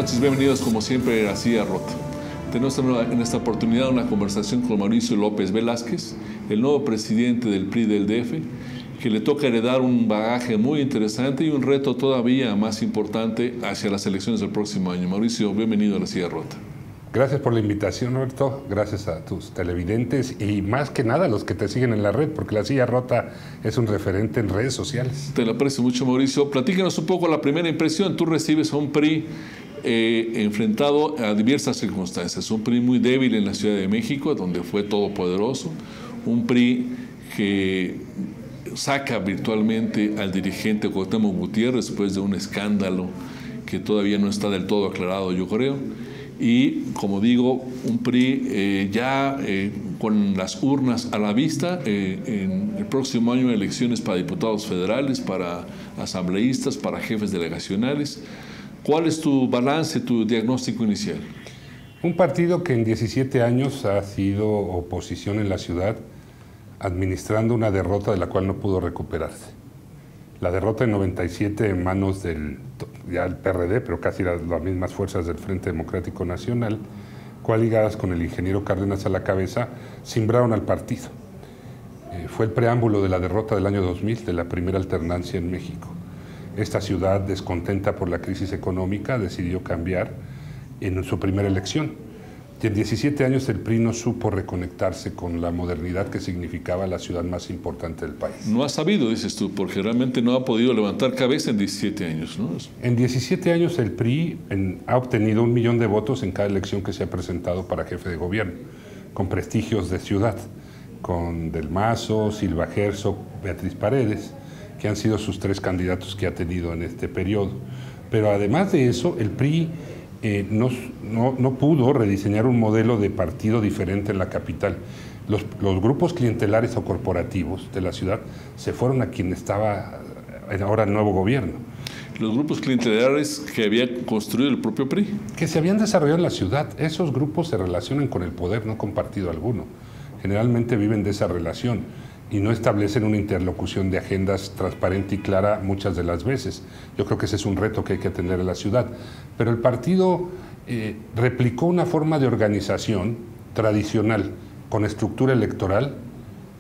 noches, bienvenidos como siempre a Silla Rota. Tenemos en esta oportunidad una conversación con Mauricio López Velázquez, el nuevo presidente del PRI del DF, que le toca heredar un bagaje muy interesante y un reto todavía más importante hacia las elecciones del próximo año. Mauricio, bienvenido a la Silla Rota. Gracias por la invitación, Roberto. Gracias a tus televidentes y más que nada a los que te siguen en la red, porque la Silla Rota es un referente en redes sociales. Te lo aprecio mucho, Mauricio. Platícanos un poco la primera impresión. Tú recibes a un PRI enfrentado a diversas circunstancias. Un PRI muy débil en la Ciudad de México, donde fue todopoderoso. Un PRI que saca virtualmente al dirigente Cuauhtémoc Gutiérrez después de un escándalo que todavía no está del todo aclarado, yo creo. Y, como digo, un PRI con las urnas a la vista, en el próximo año elecciones para diputados federales, para asambleístas, para jefes delegacionales. ¿Cuál es tu balance, tu diagnóstico inicial? Un partido que en 17 años ha sido oposición en la ciudad, administrando una derrota de la cual no pudo recuperarse. La derrota en 97 en manos del PRD, pero casi las mismas fuerzas del Frente Democrático Nacional, coaligadas con el ingeniero Cárdenas a la cabeza, cimbraron al partido. Fue el preámbulo de la derrota del año 2000, de la primera alternancia en México. Esta ciudad, descontenta por la crisis económica, decidió cambiar en su primera elección. Y en 17 años el PRI no supo reconectarse con la modernidad que significaba la ciudad más importante del país. No ha sabido, dices tú, porque realmente no ha podido levantar cabeza en 17 años, ¿no? En 17 años el PRI ha obtenido 1 millón de votos en cada elección que se ha presentado para jefe de gobierno, con prestigios de ciudad, con Del Mazo, Silva Herzog, Beatriz Paredes, que han sido sus 3 candidatos que ha tenido en este periodo. Pero además de eso, el PRI no pudo rediseñar un modelo de partido diferente en la capital. Los grupos clientelares o corporativos de la ciudad se fueron a quien estaba ahora el nuevo gobierno. Los grupos clientelares que había construido el propio PRI. Que se habían desarrollado en la ciudad. Esos grupos se relacionan con el poder, no con partido alguno. Generalmente viven de esa relación y no establecen una interlocución de agendas transparente y clara muchas de las veces. Yo creo que ese es un reto que hay que atender en la ciudad. Pero el partido replicó una forma de organización tradicional, con estructura electoral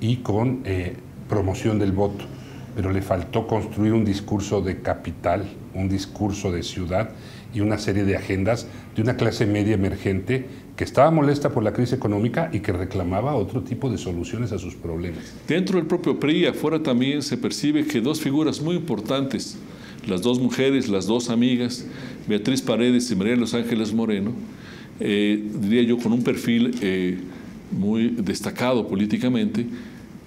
y con promoción del voto. Pero le faltó construir un discurso de capital, un discurso de ciudad y una serie de agendas de una clase media emergente que estaba molesta por la crisis económica y que reclamaba otro tipo de soluciones a sus problemas. Dentro del propio PRI, afuera también se percibe que 2 figuras muy importantes, las 2 mujeres, las 2 amigas, Beatriz Paredes y María de los Ángeles Moreno, diría yo con un perfil muy destacado políticamente,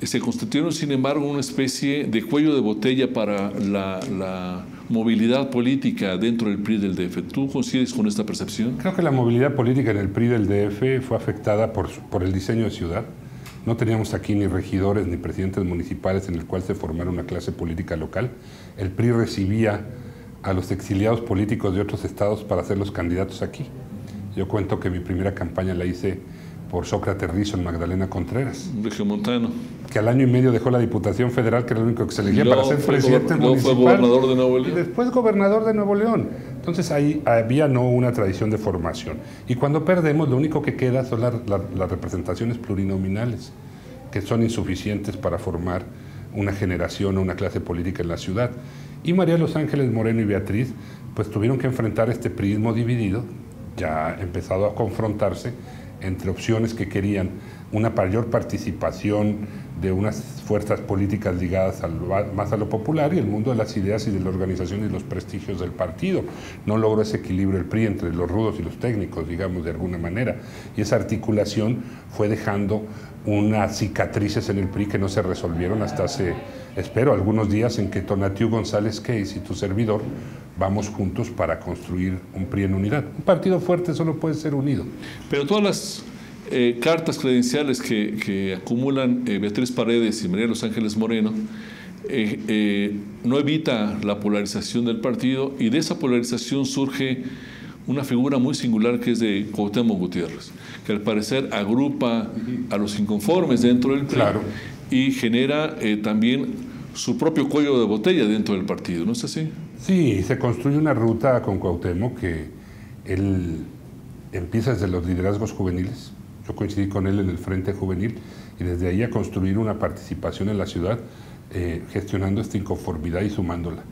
se constituyeron, sin embargo, una especie de cuello de botella para la movilidad política dentro del PRI del DF. ¿Tú coincides con esta percepción? Creo que la movilidad política en el PRI del DF fue afectada por el diseño de ciudad. No teníamos aquí ni regidores ni presidentes municipales en el cual se formara una clase política local. El PRI recibía a los exiliados políticos de otros estados para ser los candidatos aquí. Yo cuento que mi primera campaña la hice por Sócrates Rizo en Magdalena Contreras. Un regiomontano. Que al año y medio dejó la Diputación Federal, que era el único que se elegía para ser presidente municipal. Fue gobernador de Nuevo León. Y después gobernador de Nuevo León. Entonces ahí había una tradición de formación. Y cuando perdemos, lo único que queda son las representaciones plurinominales, que son insuficientes para formar una generación o una clase política en la ciudad. Y María de los Ángeles Moreno y Beatriz, pues tuvieron que enfrentar este priismo dividido, ya empezado a confrontarse entre opciones que querían una mayor participación de unas fuerzas políticas ligadas más a lo popular y el mundo de las ideas y de la organización y los prestigios del partido. No logró ese equilibrio el PRI entre los rudos y los técnicos, digamos, de alguna manera. Y esa articulación fue dejando unas cicatrices en el PRI que no se resolvieron hasta hace, espero, algunos días en que Tonatiuh González Case y tu servidor vamos juntos para construir un PRI en unidad. Un partido fuerte solo puede ser unido. Pero todas las cartas credenciales que acumulan Beatriz Paredes y María de los Ángeles Moreno no evita la polarización del partido, y de esa polarización surge una figura muy singular que es de Cuauhtémoc Gutiérrez, que al parecer agrupa a los inconformes dentro del PRI, claro, y genera también su propio cuello de botella dentro del partido, ¿no es así? Sí, se construye una ruta con Cuauhtémoc que Él empieza desde los liderazgos juveniles. Yo coincidí con él en el Frente Juvenil y desde ahí a construir una participación en la ciudad, gestionando esta inconformidad y sumándola,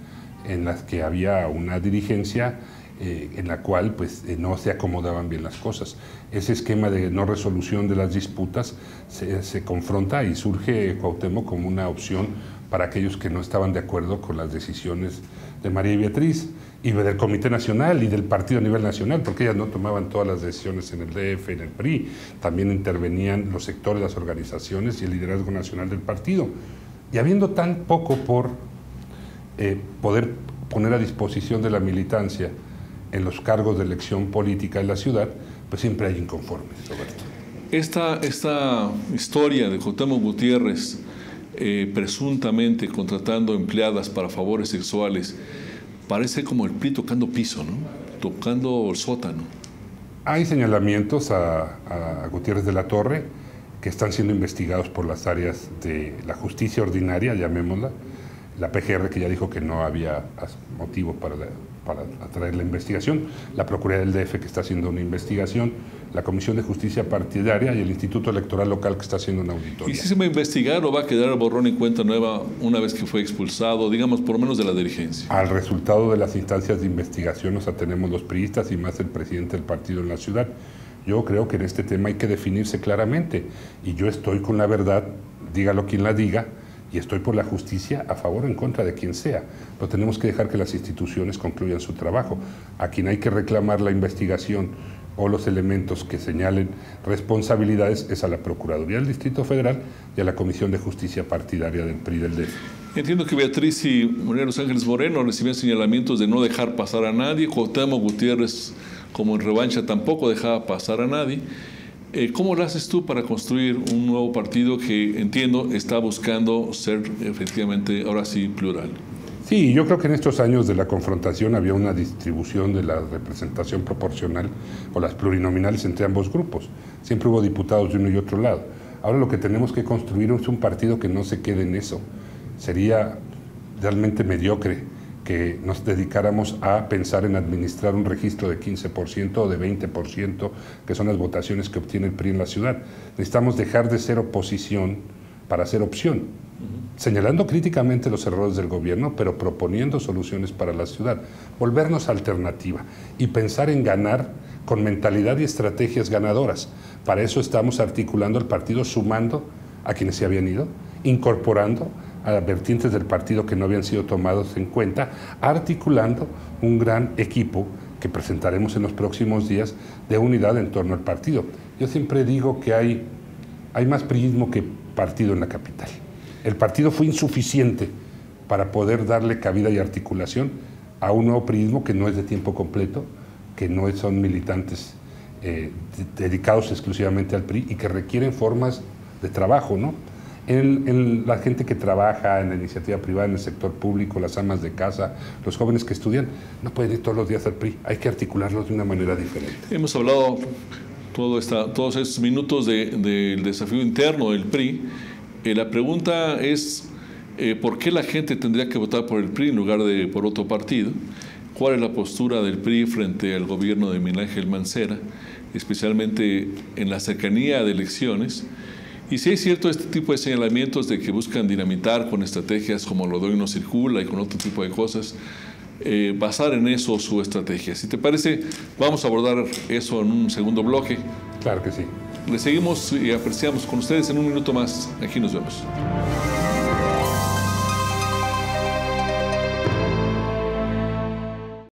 en las que había una dirigencia en la cual pues, no se acomodaban bien las cosas. Ese esquema de no resolución de las disputas se confronta y surge Cuauhtémoc como una opción para aquellos que no estaban de acuerdo con las decisiones de María y Beatriz y del Comité Nacional y del partido a nivel nacional, porque ellas no tomaban todas las decisiones en el DF, en el PRI, también intervenían los sectores, las organizaciones y el liderazgo nacional del partido. Y habiendo tan poco por poder poner a disposición de la militancia en los cargos de elección política en la ciudad, pues siempre hay inconformes, Roberto. Esta historia de Cuauhtémoc Gutiérrez presuntamente contratando empleadas para favores sexuales parece como el PRI tocando piso, ¿no? Tocando el sótano. Hay señalamientos a Gutiérrez de la Torre que están siendo investigados por las áreas de la justicia ordinaria, llamémosla, la PGR, que ya dijo que no había motivo para atraer la investigación, la Procuraduría del DF, que está haciendo una investigación, la Comisión de Justicia Partidaria y el Instituto Electoral Local, que está haciendo una auditoría. ¿Y si se va a investigar o va a quedar borrón y cuenta nueva una vez que fue expulsado, digamos, por lo menos de la dirigencia? Al resultado de las instancias de investigación nos atenemos los priistas y más el presidente del partido en la ciudad. Yo creo que en este tema hay que definirse claramente y yo estoy con la verdad, dígalo quien la diga, y estoy por la justicia a favor o en contra de quien sea, pero tenemos que dejar que las instituciones concluyan su trabajo. A quien hay que reclamar la investigación o los elementos que señalen responsabilidades es a la Procuraduría del Distrito Federal y a la Comisión de Justicia Partidaria del PRI del DF. Entiendo que Beatriz y María Los Ángeles Moreno recibían señalamientos de no dejar pasar a nadie. Cuauhtémoc Gutiérrez, como en revancha, tampoco dejaba pasar a nadie. ¿Cómo lo haces tú para construir un nuevo partido que, entiendo, está buscando ser efectivamente, ahora sí, plural? Sí, yo creo que en estos años de la confrontación había una distribución de la representación proporcional o las plurinominales entre ambos grupos. Siempre hubo diputados de uno y otro lado. Ahora lo que tenemos que construir es un partido que no se quede en eso. Sería realmente mediocre que nos dedicáramos a pensar en administrar un registro de 15% o de 20%, que son las votaciones que obtiene el PRI en la ciudad. Necesitamos dejar de ser oposición para ser opción, señalando críticamente los errores del gobierno, pero proponiendo soluciones para la ciudad, volvernos alternativa y pensar en ganar con mentalidad y estrategias ganadoras. Para eso estamos articulando el partido, sumando a quienes se habían ido, incorporando a vertientes del partido que no habían sido tomados en cuenta, articulando un gran equipo que presentaremos en los próximos días de unidad en torno al partido. Yo siempre digo que hay más priismo que partido en la capital. El partido fue insuficiente para poder darle cabida y articulación a un nuevo priismo que no es de tiempo completo, que no son militantes dedicados exclusivamente al PRI y que requieren formas de trabajo, ¿no? La gente que trabaja en la iniciativa privada, en el sector público, las amas de casa, los jóvenes que estudian, no pueden ir todos los días al PRI, hay que articularlos de una manera diferente. Hemos hablado todos estos minutos del desafío interno del PRI. La pregunta es, ¿por qué la gente tendría que votar por el PRI en lugar de por otro partido? ¿Cuál es la postura del PRI frente al gobierno de Miguel Ángel Mancera, especialmente en la cercanía de elecciones? Y si es cierto este tipo de señalamientos de que buscan dinamitar con estrategias como lo de hoy no circula y con otro tipo de cosas, basar en eso su estrategia. Si te parece, vamos a abordar eso en un segundo bloque. Claro que sí. Le seguimos y apreciamos con ustedes en un minuto más. Aquí nos vemos.